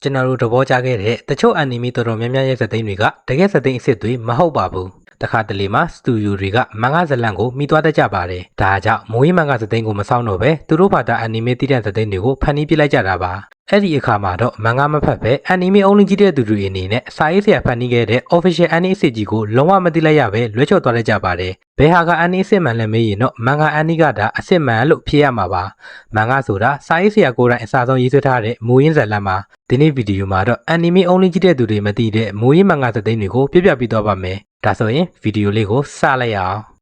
ကျွန်တော်တို့သဘောကျခဲ့တဲ့တချို့အန်နီမီတော်တော်များများရဲ့ဇာတ်သိမ်းတွေကတကယ်ဇာတ်သိမ်းအစ်စ်တွေမဟုတ်ပါဘူးတခါတလေမှာစတူဒီယိုတွေကမန်ဂဇာတ်လန်ကိုမိသွားတတ်ကြပါတယ်ဒါကြောင့်မိုးရေးမန်ဂဇာတ်သိမ်းကိုမဆောင်တော့ပဲသူတို့ဘာသာအန်နီမီတည်တဲ့ဇာတ်သိမ်းတွေကိုဖန်တီးပြလိုက်ကြတာပါအဲ့ဒီအခါမှာတော့မန်ဂမဖတ်ပဲအန်နီမီအုံးလုံးကြီးတဲ့သူတွေအနေနဲ့စာရေးဆရာဖန်တီးခဲ့တဲ့ official အန်နီအစ်စ်ကြီးကိုလုံးဝမသိလိုက်ရပဲလွဲချော်သွားလိုက်ကြပါတယ်ဘယ်ဟာကအန်နီအစ်စ်မှန်လဲမေးရင်တော့မန်ဂအန်နီကဒါအစ်စ်မှန်လို့ဖြေရမှာပါမန်ဂဆိုတာစာရေးဆရာကိုယ်တိုင်အစားဆုံးရေးဆွဲထားတဲ့မိုးရင်းဇာတ်လန်မှာဒီနေ့ဗီဒီယိုမှာတော့အန်နီမီအုံးလုံးကြီးတဲ့သူတွေမသိတဲ့မိုးရင်းမန်ဂဇာတ်သိမ်းတွေကိုပြပြပေးသွားပါမယ်ဒါဆိုရင်ဗီဒီယိုလေးကိုစလိုက်ရအောင်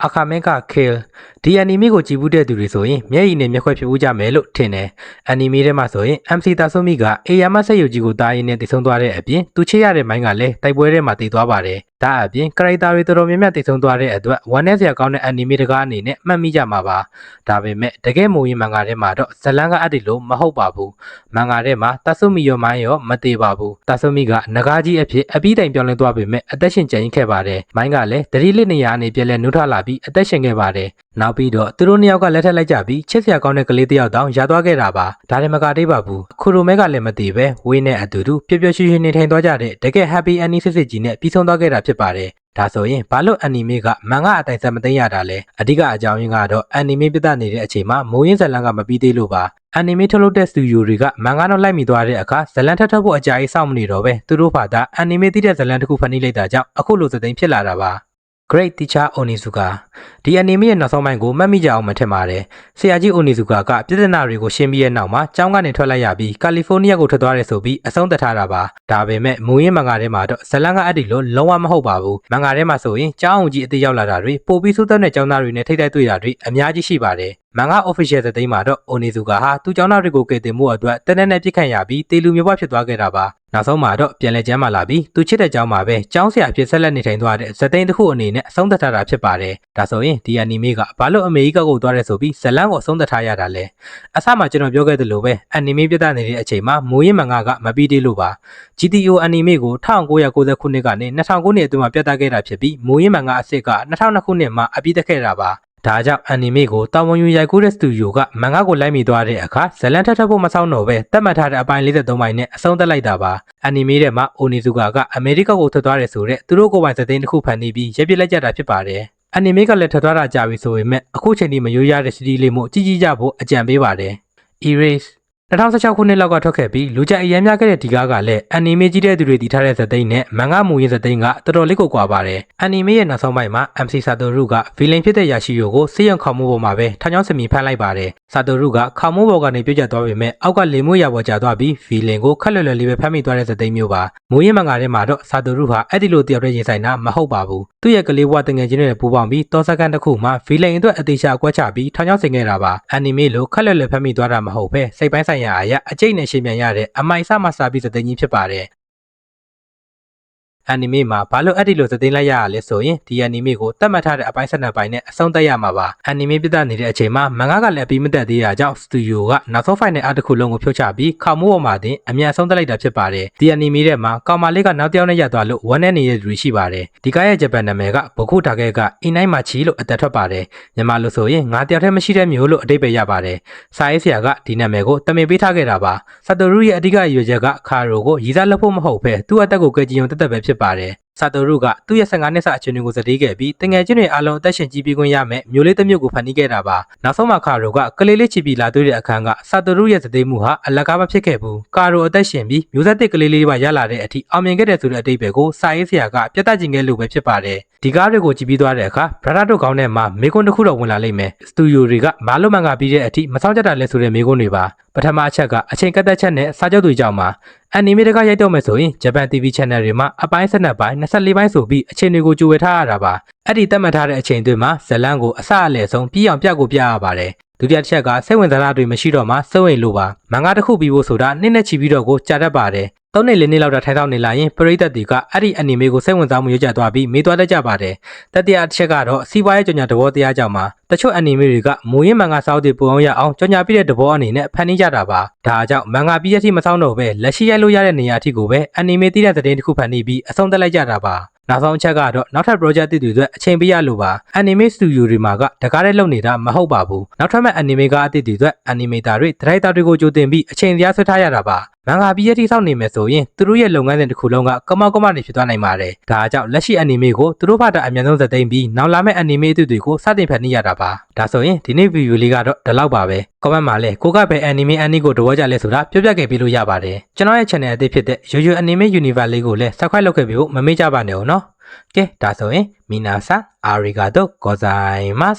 အခါမဲက kill ဒီအန်နီမီကိုကြည့်ဘူးတဲ့သူတွေဆိုရင်မျက်ရည်နဲ့မျက်ခွက်ဖြစ်ဦးကြမယ်လို့ထင်တယ်အန်နီမီထဲမှာဆိုရင် MC တာဆိုမီကအေယာမဆက်ယူကြီးကိုတားရင်းနဲ့တည်ဆုံသွားတဲ့အပြင်သူချစ်ရတဲ့မိုင်းကလည်းတိုက်ပွဲထဲမှာတည်သွားပါတယ်ဒါအပြင်ကရိုက်တာတွေတော်တော်များများတည်ဆုံသွားတဲ့အတွက်ဝမ်းနဲ့စရာကောင်းတဲ့အန်နီမီတကားအနေနဲ့မှတ်မိကြမှာပါဒါပေမဲ့တကယ်မိုးရင်မန်ဂါထဲမှာတော့ဇလန်ကအပ်တယ်လို့မဟုတ်ပါဘူးမန်ဂါထဲမှာတာဆိုမီရောမိုင်းရောမတည်ပါဘူးတာဆိုမီကနဂါကြီးအဖြစ်အပြီးတိုင်ပြောင်းလဲသွားပေမဲ့အသက်ရှင်ကျန်ရစ်ခဲ့ပါတယ်မိုင်းကလည်းတတိလစ်နေရာအနေပြက်လဲနှုတ်ထလာပြီးအသက်ရှင်ခဲ့ပါတယ်နောက်ပြီးတော့သူတို့နှစ်ယောက်ကလက်ထပ်လိုက်ကြပြီးချစ်စရာကောင်းတဲ့ကလေးတစ်ယောက်တောင်ရသွားခဲ့တာပါဒါလည်းမကသေးပါဘူးခူရိုမဲကလည်းမတည်ပဲဝေးနဲ့အတူတူပျော်ပျော်ရွှင်ရွှင်နေထိုင်သွားကြတဲ့တကယ် happy ending စစ်စစ်ကြီးနဲ့ပြီးဆုံးသွားခဲ့တာဖြစ်ပါတယ်ဒါဆိုရင်ဘာလို့အန်နီမေကမန်ဂအတိုင်ဆက်မသိရတာလဲအဓိကအကြောင်းရင်းကတော့အန်နီမေပြသနေတဲ့အချိန်မှာမိုးရင်းဇလန်ကမပြီးသေးလို့ပါအန်နီမေထုတ်လုပ်တဲ့စတူဒီယိုတွေကမန်ဂတော့လိုက်မိသွားတဲ့အခါဇလန်ထပ်ထပ်ဖို့အကြာကြီးစောင့်မနေတော့ပဲသူတို့ဘာသာအန်နီမေတည်တဲ့ဇလန်တစ်ခုဖန်တီးလိုက်တာကြောင့်အခုလိုစသိမ်းဖြစ်လာတာပါGreat Teacher Onizuka ဒီအနီမီရဲ့နောက်ဆုံးပိုင်းကိုမှတ်မိကြအောင်မထင်ပါတယ်ဆရာကြီး Onizuka ကပြည်ထနာတွေကိုရှင်းပြီးရဲ့နောက်မှာကျောင်းကနေထွက်လိုက်ရပြီးကယ်လီဖိုးနီးယားကိုထွက်သွားတယ်ဆိုပြီးအဆုံးသတ်ထားတာပါဒါပေမဲ့မူရင်းမန်ဂါထဲမှာတော့ဇလန်ကအပ်ဒီလို့လုံးဝမဟုတ်ပါဘူးမန်ဂါထဲမှာဆိုရင်ကျောင်းအောင်ကြီးအသေးရောက်လာတာတွေပိုပြီးစိုးသက်တဲ့ကျောင်းသားတွေနဲ့ထိတ်တိုက်တွေ့တာတွေအများကြီးရှိပါတယ်မန်ဂါ official သသိမ်းမှာတော့ Onizuka ဟာသူ့ကျောင်းသားတွေကိုကယ်တင်မှုအတွက်တနက်နဲ့ပြစ်ခတ်ရပြီးတေလူမျိုးပွားဖြစ်သွားခဲ့တာပါနောက်ဆုံးမှာတော့ပြန်လဲကျမ်းမာလာပြီးသူချစ်တဲ့ကျောင်းမှာပဲကျောင်းဆရာအဖြစ်ဆက်လက်နေထိုင်သွားတဲ့ဇသိန်းတစ်ခုအနေနဲ့အဆုံးသတ်ထားတာဖြစ်ပါတယ်ဒါဆိုရင်ဒီအနီမေကဘာလို့အမေရိကကိုသွားရဲဆိုပြီးဇလန်ကိုအဆုံးသတ်ထားရတာလဲအစမှကျွန်တော်ပြောခဲ့သလိုပဲအနီမေပြသနေတဲ့အချိန်မှာမိုးရင်မန်ဂါကမပြီးသေးလို့ပါ GTO အနီမေကို1990ခုနှစ်ကနေ2000ခုနှစ်အတွင်းမှာပြသခဲ့တာဖြစ်ပြီးမိုးရင်မန်ဂါအစ်စ်က2002ခုနှစ်မှာအပြီးသတ်ခဲ့တာပါဒါကြောင့်အန်နီမေကိုတာဝန်ယူရိုက်ကူးတဲ့စတူဒီယိုကမန်ဂါကိုလိုက်မိသွားတဲ့အခါဇလန်ထပ်ထပ်ဖို့မဆောင်တော့ပဲတတ်မှတ်ထားတဲ့အပိုင်း53ပိုင်းနဲ့အဆုံးသတ်လိုက်တာပါအန်နီမေထဲမှာအိုနီဇူကာကအမေရိကကိုထွက်သွားတယ်ဆိုတဲ့သူတို့ကိုယ်ပိုင်သသိန်းတစ်ခုဖန်တီးပြီးရပ်ပစ်လိုက်ကြတာဖြစ်ပါတယ်အန်နီမေကလည်းထွက်သွားတာကြာပြီဆိုပေမဲ့အခုချိန်ထိမရိုးရတဲ့စီရီလေးမျိုးကြည့်ကြဖို့အကြံပေးပါတယ် Erase 2016ခုနှစ်လောက်ကထွက်ခဲ့ပြီးလူကြိုက်အရမ်းများခဲ့တဲ့ဒီကားကလည်းအန်နီမေကြီးတဲ့သူတွေတည်ထားတဲ့ဇာတ်သိမ်းနဲ့မန်ဂါမူရင်းဇာတ်သိမ်းကတော်တော်လေးကိုကွာပါတယ်အန်နီမေရဲ့နောက်ဆုံးပိုင်းမှာ MC ဆာတိုရုကဗီလင်ဖြစ်တဲ့ယာရှိယိုကိုစေးရုံခေါမှုပေါ်မှာပဲထောင်ချောင်းစမီဖမ်းလိုက်ပါတယ်ဆာတိုရုကခေါမှုပေါ်ကနေပြုတ်ကျသွားပေမဲ့အောက်ကလေမွေးရပေါ်ကျသွားပြီးဗီလင်ကိုခက်လွယ်လွယ်လေးပဲဖမ်းမိသွားတဲ့ဇာတ်သိမ်းမျိုးပါမူရင်းမန်ဂါထဲမှာတော့ဆာတိုရုဟာအဲ့ဒီလိုတယောက်တည်းရင်ဆိုင်တာမဟုတ်ပါဘူးသူ့ရဲ့ကလေးဘဝတငယ်ချင်းတွေနဲ့ပူးပေါင်းပြီးတောစကန်တစ်ခုမှာဗီလင်အတွက်အသေးချာအကွက်ချပြီးထောင်ချောင်းဆင်ခဲ့တာပါအန်နီမေလိုခက်လွယ်လွယ်ဖမ်းမိသွားတာမဟုတ်ပဲစိတ်ပိုင်းဆိုင်ရာအရာအကျိတ်နဲ့ရှင်းပြန်ရတဲ့အမိုင်အစမှစာပြီးဇာတ်သိမ်းကြီးဖြစ်ပါတယ်အန်နီမေမှာဘာလို့အဲ့ဒီလိုသသိမ်းလိုက်ရရလဲဆိုရင်ဒီအန်နီမေကိုတတ်မှတ်ထားတဲ့အပိုင်း12ပိုင်းနဲ့အဆုံးသတ်ရမှာပါအန်နီမေပြသနေတဲ့အချိန်မှာမန်ဂါကလည်းအပြီးမတက်သေးတာကြောင့်စတူဒီယိုကနောက်ဆုံးဖိုင်နယ်အားတစ်ခုလုံးကိုဖြုတ်ချပြီးခေါင်းမိုးပေါ်မှာတင်အမြန်ဆုံးသတ်လိုက်တာဖြစ်ပါတယ်ဒီအန်နီမေထဲမှာကောင်မလေးကနောက်တစ်ယောက်နဲ့ရပ်သွားလို့ဝမ်းနဲ့နေတဲ့လူရှိပါတယ်ဒီကားရဲ့ဂျပန်နာမည်ကဘခုတာကဲကအင်းနိုင်မာချီလို့အသက်ထွက်ပါတယ်မြန်မာလို့ဆိုရင်ငါတယောက်တည်းမရှိတဲ့မျိုးလို့အတိတ်ပဲရပါတယ်စာရေးဆရာကဒီနာမည်ကိုတမင်ပေးထားခဲ့တာပါဆာတိုရုရဲ့အဓိကရွေချက်ကခါရိုကိုရည်စားလက်ဖို့မဟုတ်ပဲသူ့အသက်ကိုကယ်ကြည်ုံတက်ပဲဖြစ်ပါတယ်ဆာတိုရုကသူ့ရဲ့15နှစ်စာအချိန်တွေကိုစတေးခဲ့ပြီးတငယ်ချင်းတွေအားလုံးအသက်ရှင်ကြည်ပြီးခွင့်ရမယ်မျိုးလေးတစ်မျိုးကိုဖန်တီးခဲ့တာပါနောက်ဆုံးမှာခါရိုကကလေးလေးချီပြီးလာတွေ့တဲ့အခန်းကဆာတိုရုရဲ့စတေးမှုဟာအလကားမဖြစ်ခဲ့ဘူးကာရိုအသက်ရှင်ပြီးမျိုးဆက်တစ်ကလေးလေးပါရလာတဲ့အထိအောင်မြင်ခဲ့တဲ့ဆိုတဲ့အတိတ်ပဲကိုစာရေးဆရာကပြသကျင်ခဲ့လို့ပဲဖြစ်ပါတယ်ဒီကားတွေကိုကြည့်ပြီးသွားတဲ့အခါဗရာဒတို့ကောင်းထဲမှာမေကွန်းတစ်ခုတော့ဝင်လာလိမ့်မယ်စတူဒီယိုတွေကမလို့မှန်ကပြီးတဲ့အထိမဆောင်ကြတာလဲဆိုတဲ့မေကွန်းတွေပါပထမအချက်ကအချိန်ကတ်သက်ချက်နဲ့စာချုပ်တွေကြောင့်ပါအန်နီမေတကရိုက်တော့မယ်ဆိုရင်ဂျပန် TV Channel တွေမှာအပိုင်း12ပိုင်း24ပိုင်းဆိုပြီးအချိန်တွေကိုကြိုဝယ်ထားရတာပါအဲ့ဒီသတ်မှတ်ထားတဲ့အချိန်တွေမှာဇလန်ကိုအစအလယ်ဆုံးပြီးအောင်ပြကိုပြရပါတယ်ဒုတိယတစ်ချက်ကစိတ်ဝင်စားတာတွေမရှိတော့မှစိုးရိမ်လို့ပါမန်ဂါတစ်ခုပြီးဖို့ဆိုတာနှစ်နဲ့ချီပြီးတော့ကိုကြာတတ်ပါတယ် 3 နှစ် 4 နှစ်လောက်တာထိုင်ဆောင်နေလာရင်ပရိသတ်တွေကအဲ့ဒီအနီမေကိုစိတ်ဝင်စားမှုရကြသွားပြီးမေးသွားတတ်ကြပါတယ်တတိယတစ်ချက်ကတော့စီးပွားရေးကြော်ညာသဘောတရားကြောင့်ပါတချို့အနီမေတွေကမူရင်းမန်ဂါစာအုပ်တွေပုံအောင်ရအောင်ကြော်ညာပြတဲ့သဘောအနေနဲ့ဖန်တီးကြတာပါဒါကြောင့်မန်ဂါပြီးရထိမဆောင်တော့ပဲလက်ရှိရိုက်လို့ရတဲ့နေရာအထိကိုပဲအနီမေတည်တဲ့သတင်းတစ်ခုဖန်တီးပြီးအဆုံးသတ်လိုက်ကြတာပါနောက်ဆုံးအချက်ကတော့နောက်ထပ် project တွေအတွက်အချိန်ပေးရလို့ပါ anime studio တွေမှာကတကားတဲ့လုပ်နေတာမဟုတ်ပါဘူးနောက်ထပ်မဲ့ anime ကအသစ်တွေအတွက် animator တွေ director တွေကိုကြိုတင်ပြီးအချိန်တရားဆွဲထားရတာပါမန်ဂါပြီးရထိစောင့်နေမယ်ဆိုရင်သူတို့ရဲ့လုပ်ငန်းစဉ်တစ်ခုလုံးကကမောက်ကမနေဖြစ်သွားနိုင်ပါတယ်ဒါကြောင့်လက်ရှိ anime ကိုသူတို့ဘာသာအမြန်ဆုံးဇာတ်သိမ်းပြီးနောက်လာမဲ့ anime အသစ်တွေကိုစတင်ဖန်တီးရတာပါဒါဆိုရင်ဒီနေ့ video လေးကတော့ဒီလောက်ပါပဲ comment မှာလည်းကိုကပဲ anime ကိုသဘောကျလဲဆိုတာပြောပြခဲ့ပေးလို့ရပါတယ်ကျွန်တော်ရဲ့ channel အသစ်ဖြစ်တဲ့ YoYo Anime Universe လေးကိုလည်း subscribe လုပ်ခဲ့ပြီးဖို့မမေ့ကြပါနဲ့ဦးနော်ကဲဒါဆိုရင်မီနာဆန်အာရီဂါတိုဂိုဇိုင်မတ်